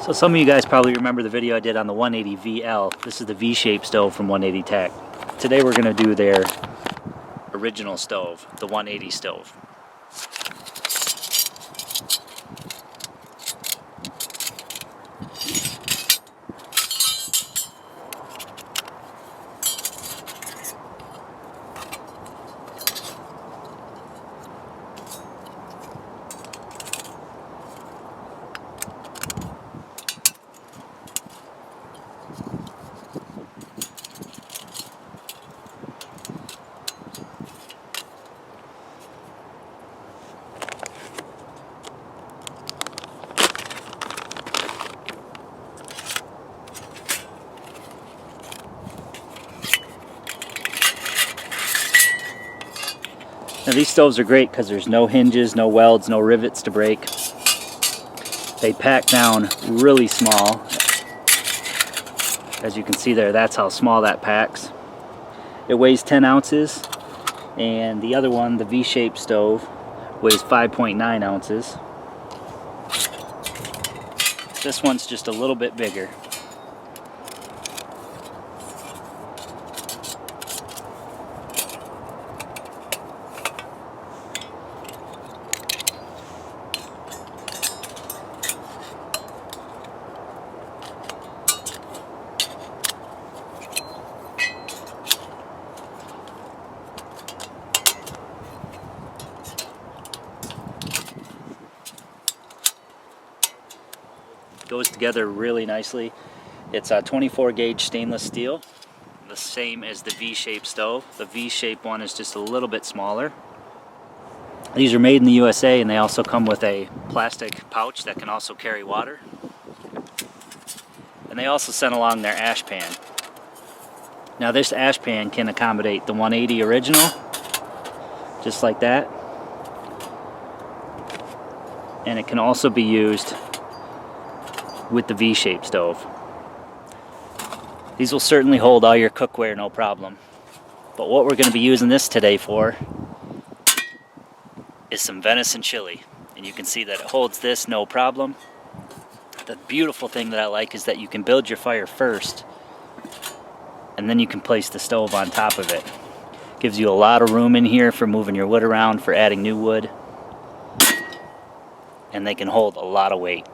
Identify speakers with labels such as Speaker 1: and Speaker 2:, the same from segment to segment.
Speaker 1: So some of you guys probably remember the video I did on the 180VL. This is the V-shaped stove from 180 Tack. Today we're going to do their original stove, the 180 stove. Now these stoves are great because there's no hinges, no welds, no rivets to break. They pack down really small. As you can see there, that's how small that packs. It weighs 10 ounces, and the other one, the V-shaped stove, weighs 5.9 ounces. This one's just a little bit bigger. Goes together really nicely. It's a 24 gauge stainless steel, the same as the V-shaped stove. The V-shaped one is just a little bit smaller. These are made in the USA, and they also come with a plastic pouch that can also carry water. And they also sent along their ash pan. Now this ash pan can accommodate the 180 original, just like that. And it can also be used with the V-shaped stove. These will certainly hold all your cookware, no problem. But what we're going to be using this today for is some venison chili. And you can see that it holds this no problem. The beautiful thing that I like is that you can build your fire first, and then you can place the stove on top of it. Gives you a lot of room in here for moving your wood around, for adding new wood. And they can hold a lot of weight.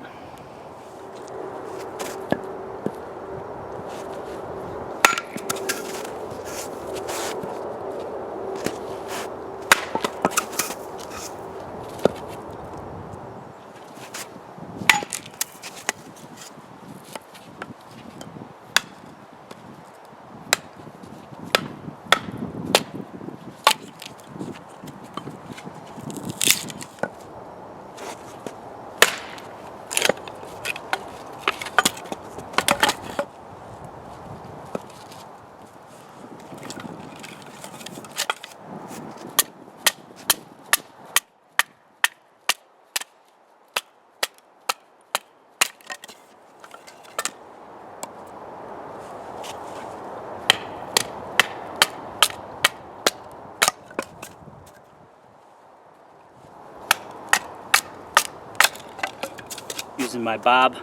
Speaker 1: Using my Bob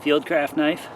Speaker 1: Fieldcraft knife.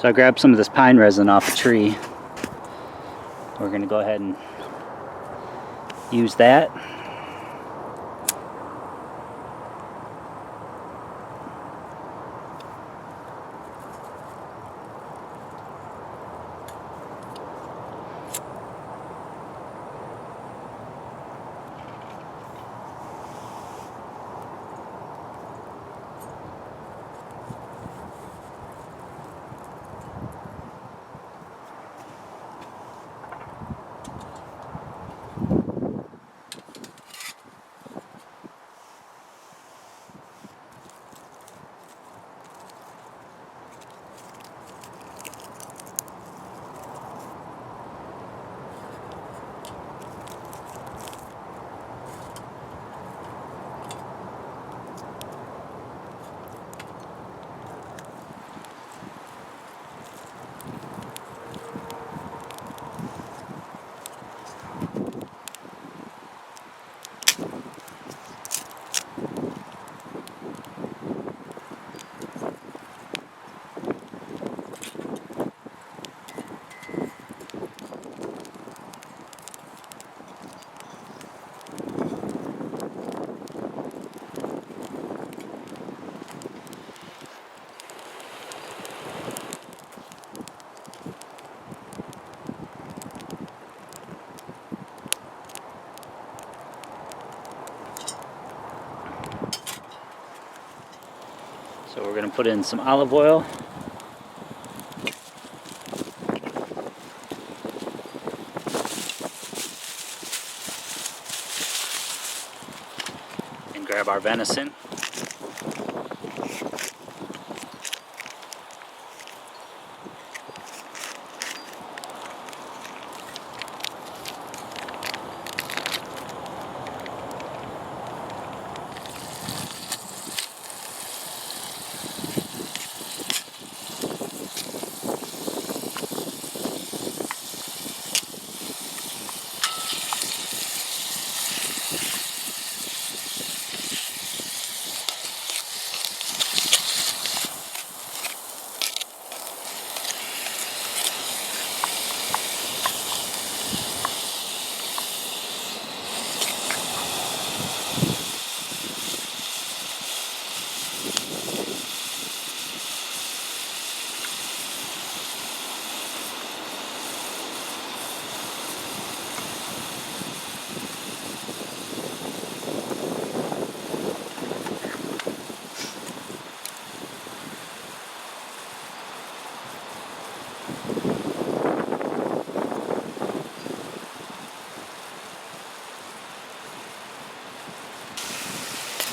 Speaker 1: So I grabbed some of this pine resin off a tree. We're going to go ahead and use that. So we're going to put in some olive oil. And grab our venison.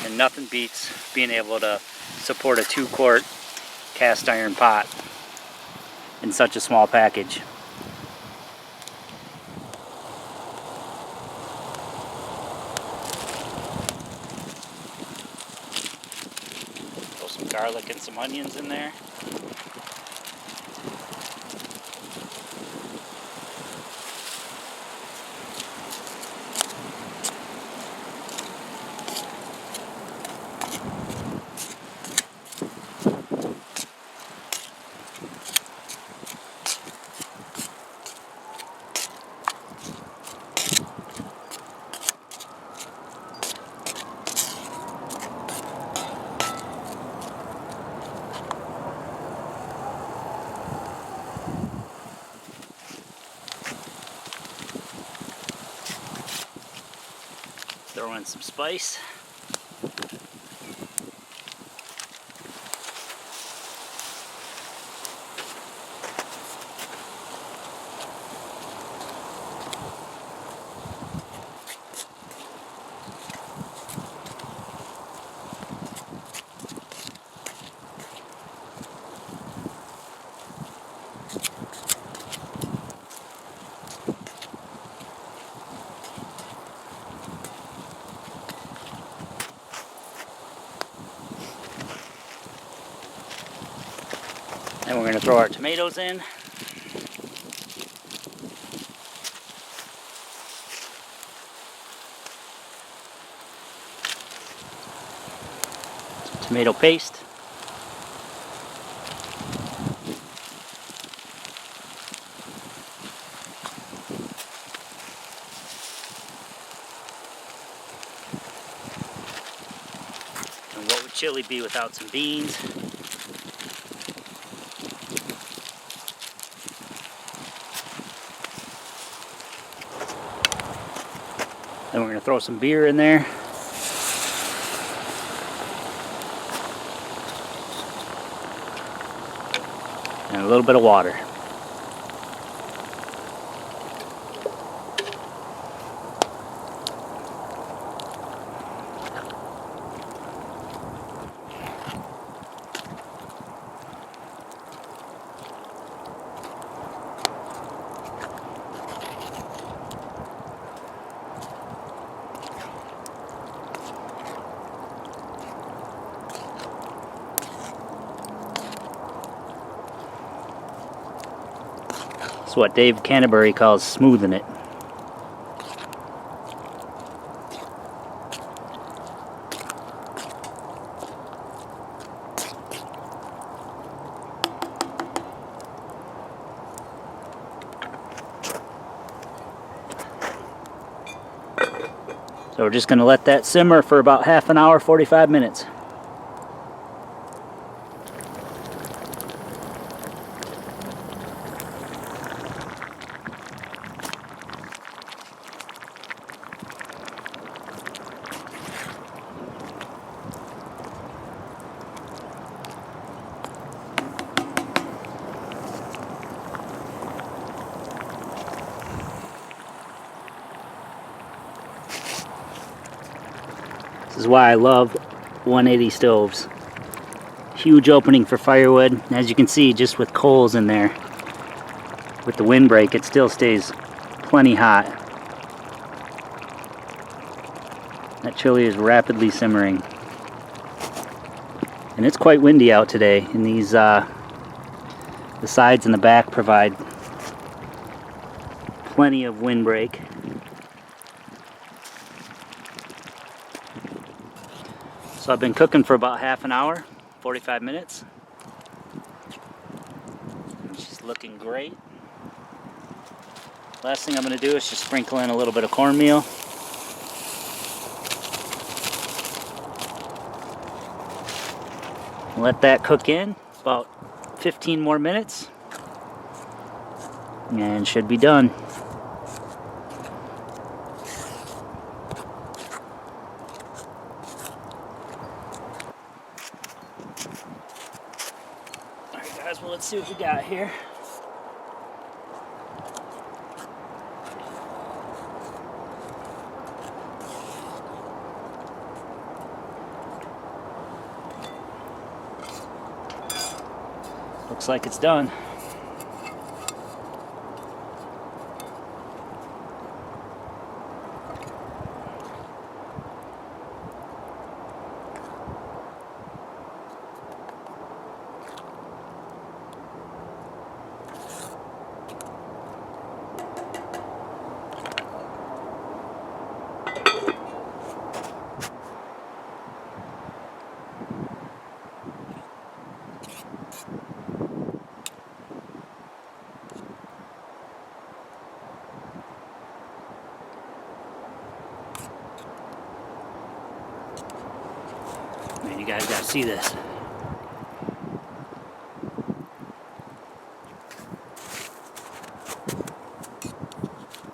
Speaker 1: And nothing beats being able to support a 2-quart cast iron pot in such a small package. Throw some garlic and some onions in there. Throw in some spice. And we're going to throw our tomatoes in. Some tomato paste. chili be without some beans? Then we're going to throw some beer in there. And a little bit of water. It's what Dave Canterbury calls smoothing it. So we're just going to let that simmer for about half an hour, 45 minutes. This is why I love 180 stoves. Huge opening for firewood. And as you can see, just with coals in there, with the windbreak, it still stays plenty hot. That chili is rapidly simmering. And it's quite windy out today, and these the sides and the back provide plenty of windbreak. So I've been cooking for about half an hour, 45 minutes. She's looking great. Last thing I'm going to do is just sprinkle in a little bit of cornmeal. Let that cook in about 15 more minutes and should be done. Alright guys, well let's see what we got here. Looks like it's done. Man, you guys gotta see this.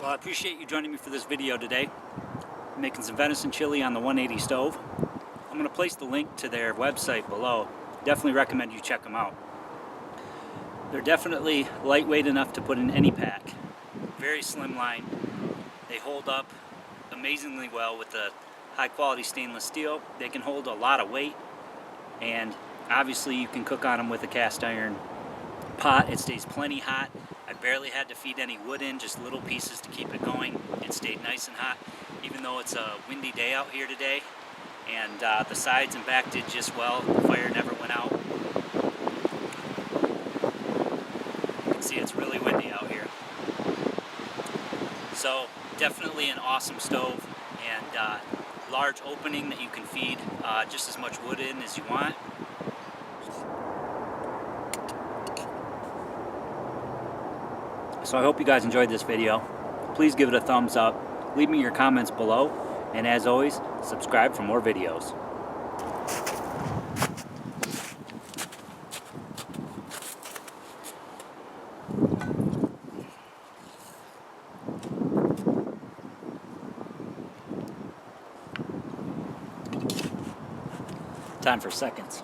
Speaker 1: Well, I appreciate you joining me for this video today. I'm making some venison chili on the 180 stove. I'm gonna place the link to their website below. Definitely recommend you check them out. They're definitely lightweight enough to put in any pack. Very slim line. They hold up amazingly well with the high quality stainless steel. They can hold a lot of weight, and obviously you can cook on them with a cast iron pot. It stays plenty hot. I barely had to feed any wood in, just little pieces to keep it going. It stayed nice and hot, even though it's a windy day out here today. And the sides and back did just well. The fire never went out. You can see it's really windy out here. So definitely an awesome stove, and large opening that you can feed just as much wood in as you want. So I hope you guys enjoyed this video. Please give it a thumbs up, leave me your comments below, and as always, subscribe for more videos. Time for seconds.